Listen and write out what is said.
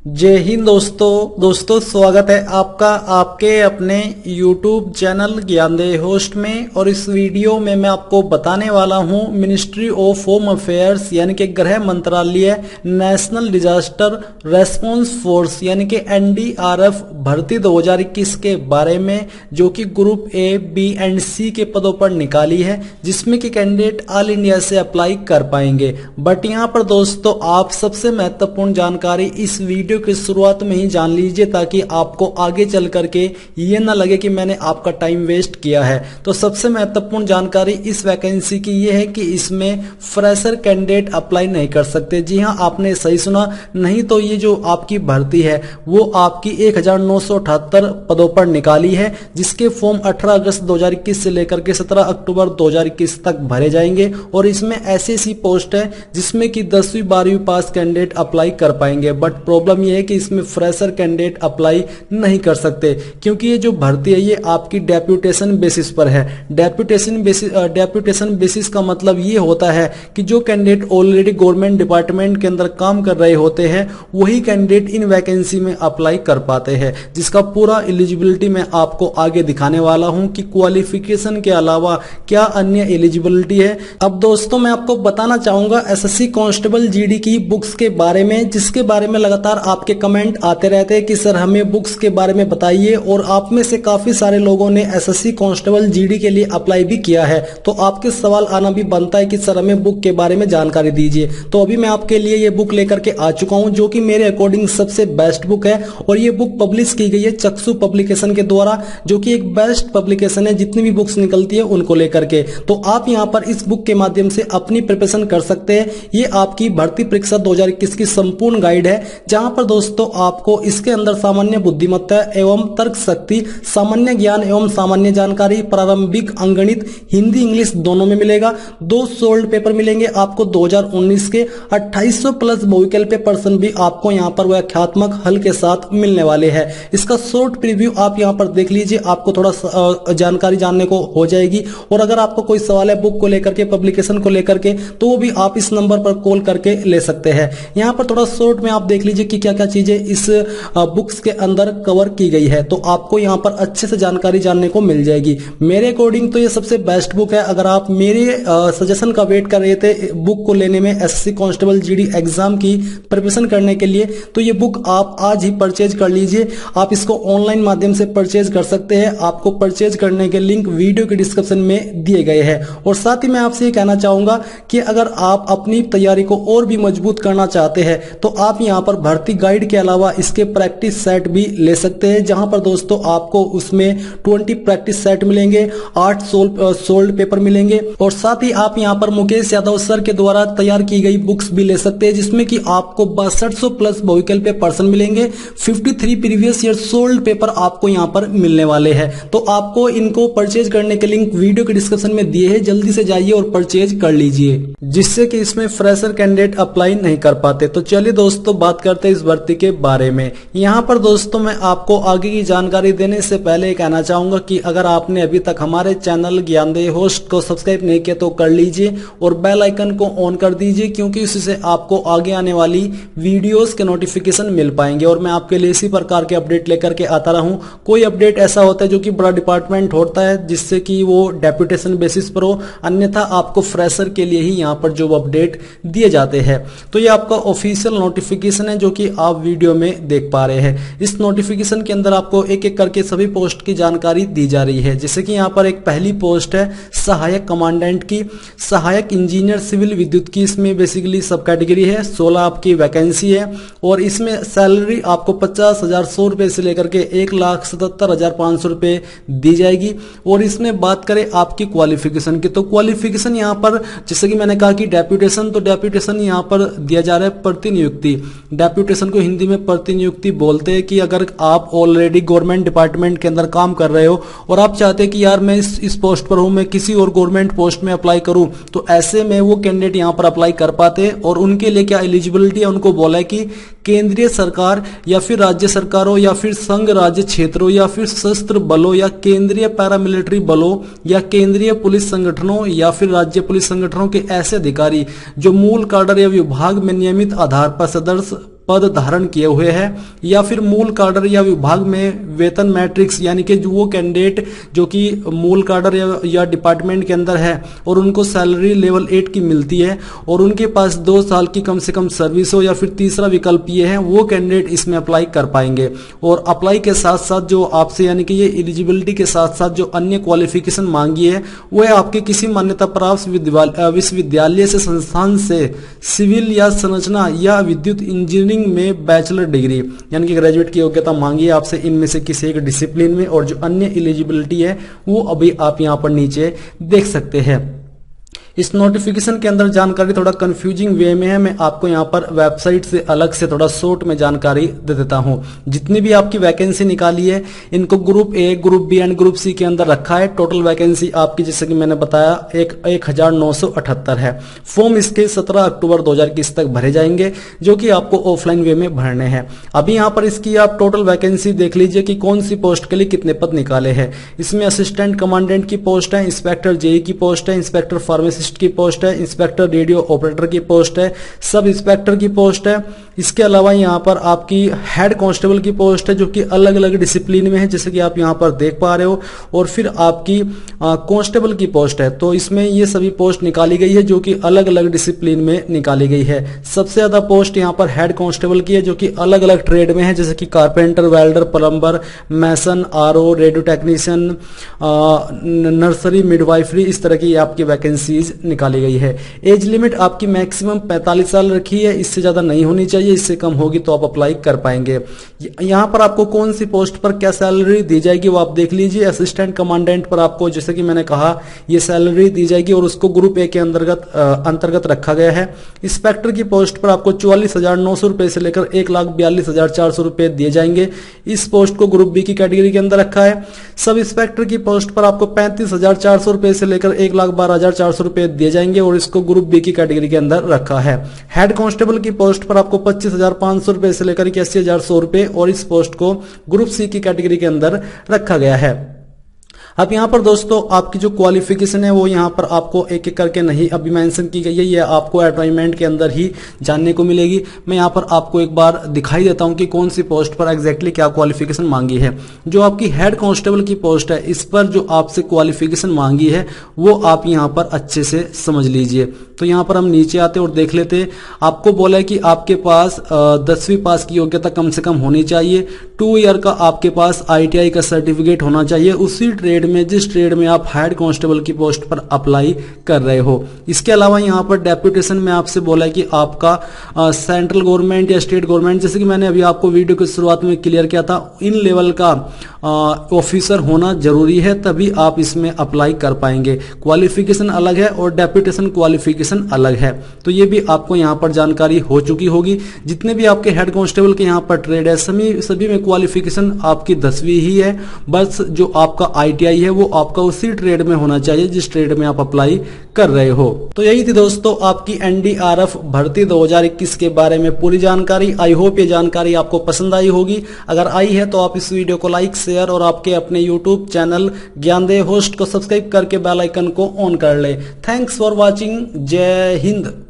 जय हिंद दोस्तों स्वागत है आपका आपके अपने YouTube चैनल ज्ञानदेह होस्ट में। और इस वीडियो में मैं आपको बताने वाला हूं मिनिस्ट्री ऑफ होम अफेयर्स यानी कि गृह मंत्रालय नेशनल डिजास्टर रेस्पॉन्स फोर्स यानी कि NDRF भर्ती 2021 के बारे में, जो कि group A, B and C के पदों पर निकाली है, जिसमें कि कैंडिडेट ऑल इंडिया से अप्लाई कर पाएंगे। बट यहाँ पर दोस्तों आप सबसे महत्वपूर्ण जानकारी इस वीडियो की शुरुआत में ही जान लीजिए, ताकि आपको आगे चल करके ये ना लगे कि मैंने आपका टाइम वेस्ट किया है। तो सबसे महत्वपूर्ण जानकारी इस वैकेंसी की ये है कि इसमें फ्रेशर कैंडिडेट अप्लाई नहीं कर सकते। जी हाँ, आपने सही सुना, नहीं तो ये जो आपकी भर्ती है वो आपकी 1978 पदों पर निकाली है, जिसके फॉर्म 18 अगस्त 2021 से लेकर के 17 अक्टूबर 2021 तक भरे जाएंगे। और इसमें ऐसी पोस्ट है जिसमें कि 10वीं 12वीं पास कैंडिडेट अप्लाई कर पाएंगे। बट प्रॉब्लम ये है कि इसमें फ्रेशर कैंडिडेट अप्लाई नहीं कर सकते, क्योंकि ये जो भर्ती है ये आपकी डेप्यूटेशन बेसिस पर है। डेप्यूटेशन बेसिस का मतलब ये होता है कि जो कैंडिडेट ऑलरेडी गवर्नमेंट डिपार्टमेंट के अंदर काम कर रहे होते हैं वही कैंडिडेट इन वैकेंसी में अप्लाई कर पाते हैं, जिसका पूरा एलिजिबिलिटी मैं आपको आगे दिखाने वाला हूं कि क्वालिफिकेशन के अलावा क्या अन्य एलिजिबिलिटी है। अब दोस्तों मैं आपको बताना चाहूंगा SSC कांस्टेबल GD की बुक्स के बारे में, जिसके बारे में लगातार आपके कमेंट आते रहते हैं कि सर हमें बुक्स के बारे में बताइए। और आप में से काफी सारे लोगों ने SSC कांस्टेबल GD के लिए अप्लाई भी किया है, तो आपके सवाल आना भी बनता है कि सर हमें बुक के बारे में जानकारी दीजिए। तो अभी मैं आपके लिए ये बुक लेकर के आ चुका हूं, जो कि मेरे अकॉर्डिंग सबसे बेस्ट बुक है। और ये बुक पब्लिश की गई है चक्षु पब्लिकेशन के द्वारा, जो कि एक बेस्ट पब्लिकेशन है जितनी भी बुक्स निकलती है उनको लेकर के। तो आप यहाँ पर इस बुक के माध्यम से अपनी प्रिपरेशन कर सकते हैं। ये आपकी भर्ती परीक्षा 2021 की संपूर्ण गाइड है, जहां पर दोस्तों आपको इसके अंदर सामान्य बुद्धिमत्ता एवं तर्क शक्ति, सामान्य ज्ञान एवं सामान्य जानकारी, प्रारंभिक अंकगणित, हिंदी इंग्लिश दोनों में मिलेगा। 2 सोल्ड पेपर मिलेंगे आपको 2019 के। 2800 प्लस बहुविकल्पीय प्रश्न भी आपको यहाँ पर व्याख्यात्मक हल के साथ मिलने वाले हैं। इसका शॉर्ट प्रीव्यू आप यहाँ पर देख लीजिए, आपको थोड़ा जानकारी जानने को हो जाएगी। और अगर आपको कोई सवाल है बुक को लेकर के, पब्लिकेशन को लेकर के, तो वो भी आप इस नंबर पर कॉल करके ले सकते हैं। यहाँ पर थोड़ा शॉर्ट में आप देख लीजिए कि क्या क्या चीजें इस बुक्स के अंदर कवर की गई है, तो आपको यहाँ पर अच्छे से जानकारी जानने को मिल जाएगी। मेरे अकॉर्डिंग तो ये सबसे बेस्ट बुक है। अगर आप मेरे सजेशन का वेट कर रहे थे बुक को लेने में SSC कांस्टेबल GD एग्जाम की प्रिपरेशन करने के लिए, तो ये बुक आप आज ही परचेज कर लीजिए। आप इसको ऑनलाइन माध्यम से परचेज कर सकते हैं। आपको परचेज करने के लिंक वीडियो के डिस्क्रिप्शन में दिए गए हैं। और साथ ही मैं आपसे ये कहना चाहूंगा कि अगर आप अपनी तैयारी को और भी मजबूत करना चाहते हैं तो आप यहाँ पर भर्ती गाइड के अलावा इसके प्रैक्टिस सेट भी ले सकते हैं, जहां पर दोस्तों आपको उसमें 20 प्रैक्टिस सेट मिलेंगे, 8 सोल्ड पेपर मिलेंगे। और साथ ही आप यहां पर मुकेश यादव सर के द्वारा तैयार की गई बुक्स भी ले सकते हैं, जिसमें कि आपको 6200 प्लस बहुविकल्पीय प्रश्न मिलेंगे। 53 प्रीवियस ईयर सोल्ड पेपर आपको यहां पर मिलने वाले हैं। तो आपको इनको परचेज करने के लिंक वीडियो के डिस्क्रिप्शन में दिए हैं, जल्दी से जाइए और परचेज कर लीजिए, जिससे कि इसमें फ्रेशर कैंडिडेट अप्लाई नहीं कर पाते। तो चलिए दोस्तों बात करते हैं इस भर्ती के बारे में। यहाँ पर दोस्तों मैं आपको आगे की जानकारी देने से पहले कहना चाहूंगा कि अगर आपने अभी तक हमारे चैनल ज्ञानदेह होस्ट को सब्सक्राइब नहीं किया तो कर लीजिए और बेल आइकन को ऑन कर दीजिए, क्योंकि उससे आपको आगे आने वाली वीडियोस के नोटिफिकेशन मिल पाएंगे। और मैं आपके लिए इसी प्रकार के अपडेट लेकर के आता रहूं। कोई अपडेट ऐसा होता है जो कि बड़ा डिपार्टमेंट होता है जिससे कि वो डेप्यूटेशन बेसिस पर हो, अन्यथा आपको फ्रेशर के लिए ही यहाँ पर जो अपडेट दिए जाते हैं। तो ये आपका ऑफिशियल नोटिफिकेशन है जो कि आप वीडियो में देख पा रहे हैं। इस नोटिफिकेशन के अंदर आपको एक एक करके सभी पोस्ट की जानकारी दी जा रही है। जैसे कि यहाँ पर एक पहली पोस्ट है सहायक कमांडेंट की, सहायक इंजीनियर सिविल विद्युत की। इसमें बेसिकली सब कैटेगरी है, 16 आपकी वैकेंसी है। और इसमें सैलरी आपको 50,100 रुपए से लेकर के 1,77,500 रुपए दी जाएगी। और इसमें बात करें आपकी क्वालिफिकेशन की, तो क्वालिफिकेशन यहाँ पर जैसे कि मैंने कहा कि डेप्यूटेशन, तो डेप्यूटेशन यहाँ पर दिया जा रहा है प्रतिनियुक्ति। डेप्यूटेशन को हिंदी में प्रतिनियुक्ति बोलते हैं कि अगर आप ऑलरेडी गवर्नमेंट डिपार्टमेंट के अंदर काम कर रहे हो और आप चाहते हैं कि यार मैं इस पोस्ट पर हूं, मैं किसी और गवर्नमेंट पोस्ट में अप्लाई करूं, तो ऐसे में वो कैंडिडेट यहां पर अप्लाई कर पाते हैं। और उनके लिए क्या एलिजिबिलिटी है, उनको बोला है कि केंद्रीय सरकार या फिर राज्य सरकारों या फिर संघ राज्य क्षेत्रों या फिर सशस्त्र बलों या केंद्रीय पैरामिलिट्री बलों या केंद्रीय पुलिस संगठनों या फिर राज्य पुलिस संगठनों के ऐसे अधिकारी जो मूल काडर या विभाग में नियमित आधार पर सदस्य पद धारण किए हुए हैं, या फिर मूल काडर या विभाग में वेतन मैट्रिक्स, यानी कि जो वो कैंडिडेट जो कि मूल काडर या डिपार्टमेंट के अंदर है और उनको सैलरी लेवल 8 की मिलती है और उनके पास 2 साल की कम से कम सर्विस हो, या फिर तीसरा विकल्प ये है, वो कैंडिडेट इसमें अप्लाई कर पाएंगे। और अप्लाई के साथ साथ जो आपसे यानी कि ये एलिजिबिलिटी के साथ साथ जो अन्य क्वालिफिकेशन मांगी है वो है आपके किसी मान्यता प्राप्त विश्वविद्यालय से संस्थान से सिविल या संरचना या विद्युत इंजीनियरिंग में बैचलर डिग्री यानी कि ग्रेजुएट की योग्यता मांगी है आपसे इनमें से किसी एक डिसिप्लिन में। और जो अन्य एलिजिबिलिटी है वो अभी आप यहां पर नीचे देख सकते हैं। इस नोटिफिकेशन के अंदर जानकारी थोड़ा कंफ्यूजिंग वे में है, मैं आपको यहाँ पर वेबसाइट से अलग से थोड़ा शॉर्ट में जानकारी दे देता हूँ। जितनी भी आपकी वैकेंसी निकाली है इनको group A, group B and group C के अंदर रखा है। टोटल वैकेंसी आपकी जैसे कि मैंने बताया 1978 है। फॉर्म इसके 17 अक्टूबर 2021 तक भरे जाएंगे, जो कि आपको ऑफलाइन वे में भरने हैं। अभी यहाँ पर इसकी आप टोटल वैकेंसी देख लीजिए कि कौन सी पोस्ट के लिए कितने पद निकाले हैं। इसमें असिस्टेंट कमांडेंट की पोस्ट है, इंस्पेक्टर जेई की पोस्ट है, इंस्पेक्टर फार्मेसिस्ट की पोस्ट है, इंस्पेक्टर रेडियो ऑपरेटर की पोस्ट है, सब इंस्पेक्टर की पोस्ट है। इसके अलावा यहाँ पर आपकी हेड कांस्टेबल की पोस्ट है जो कि अलग अलग डिसिप्लिन में है, जैसे कि आप यहाँ पर देख पा रहे हो। और फिर आपकी कांस्टेबल की पोस्ट है। तो इसमें ये सभी पोस्ट निकाली गई है जो कि अलग अलग डिसिप्लिन में निकाली गई है। सबसे ज्यादा पोस्ट यहाँ पर हेड कांस्टेबल की है जो कि अलग अलग ट्रेड में है, जैसे कि carpenter, welder, plumber, mason, RO, radio technician, nursery, midwifery, इस तरह की आपकी वैकेंसीज निकाली गई है। एज लिमिट आपकी मैक्सिमम 45 साल रखी है, इससे ज्यादा नहीं होनी चाहिए, इससे कम होगी तो आप अप्लाई कर पाएंगे। यहां पर आपको कौन सी पोस्ट पर क्या सैलरी दी जाएगी वो आप देख लीजिए। असिस्टेंट कमांडेंट पर आपको जैसे कि मैंने कहा ये सैलरी दी जाएगी और उसको ग्रुप ए के अंतर्गत रखा गया है। इंस्पेक्टर की पोस्ट पर आपको 44,900 रुपए से लेकर 1,42,400 रुपए दिए जाएंगे। इस पोस्ट को ग्रुप बी की कैटेगरी के अंदर रखा है। सब इंस्पेक्टर की पोस्ट पर आपको 35,400 रुपए से लेकर 1,12,400 रुपए दिए जाएंगे और इसको ग्रुप बी की कैटेगरी के अंदर रखा है। हेड कांस्टेबल की पोस्ट पर आपको 25,500 रुपए से लेकर 81,100 रुपए और इस पोस्ट को ग्रुप सी की कैटेगरी के अंदर रखा गया है। अब यहाँ पर दोस्तों आपकी जो क्वालिफिकेशन है वो यहाँ पर आपको एक एक करके नहीं अभी मेंशन की गई है, ये आपको एडवर्टाइजमेंट के अंदर ही जानने को मिलेगी। मैं यहाँ पर आपको एक बार दिखाई देता हूँ कि कौन सी पोस्ट पर एग्जैक्टली क्या क्वालिफिकेशन मांगी है। जो आपकी हेड कांस्टेबल की पोस्ट है इस पर जो आपसे क्वालिफिकेशन मांगी है वो आप यहाँ पर अच्छे से समझ लीजिए। तो यहाँ पर हम नीचे आते और देख लेते। आपको बोला है कि आपके पास 10वीं पास की योग्यता कम से कम होनी चाहिए। 2 ईयर का आपके पास ITI का सर्टिफिकेट होना चाहिए उसी ट्रेड में जिस ट्रेड में आप हेड कांस्टेबल की पोस्ट पर अप्लाई कर रहे हो। इसके अलावा यहाँ पर डेप्यूटेशन में आपसे बोला है कि आपका सेंट्रल गवर्नमेंट या स्टेट गवर्नमेंट, जैसे कि मैंने अभी आपको वीडियो की शुरुआत में क्लियर किया था, इन लेवल का ऑफिसर होना जरूरी है, तभी आप इसमें अप्लाई कर पाएंगे। क्वालिफिकेशन अलग है और डेप्यूटेशन क्वालिफिकेशन अलग है। तो ये भी आपको यहाँ पर जानकारी हो चुकी होगी। जितने भी आपके हेड कांस्टेबल के यहाँ पर ट्रेड है सभी में क्वालिफिकेशन आपकी 10वीं ही है। बस जो आपका ITI है वो आपका उसी ट्रेड में होना चाहिए जिस ट्रेड में आप अप्लाई कर रहे हो। तो यही थी दोस्तों आपकी NDRF भर्ती 2021 के बारे में पूरी जानकारी। आई होप ये जानकारी आपको पसंद आई होगी। अगर आई है तो आप इस वीडियो को लाइक, शेयर और आपके अपने YouTube चैनल ज्ञानदेव होस्ट को सब्सक्राइब करके बेल आइकन को ऑन कर ले। Thanks for watching. जय हिंद।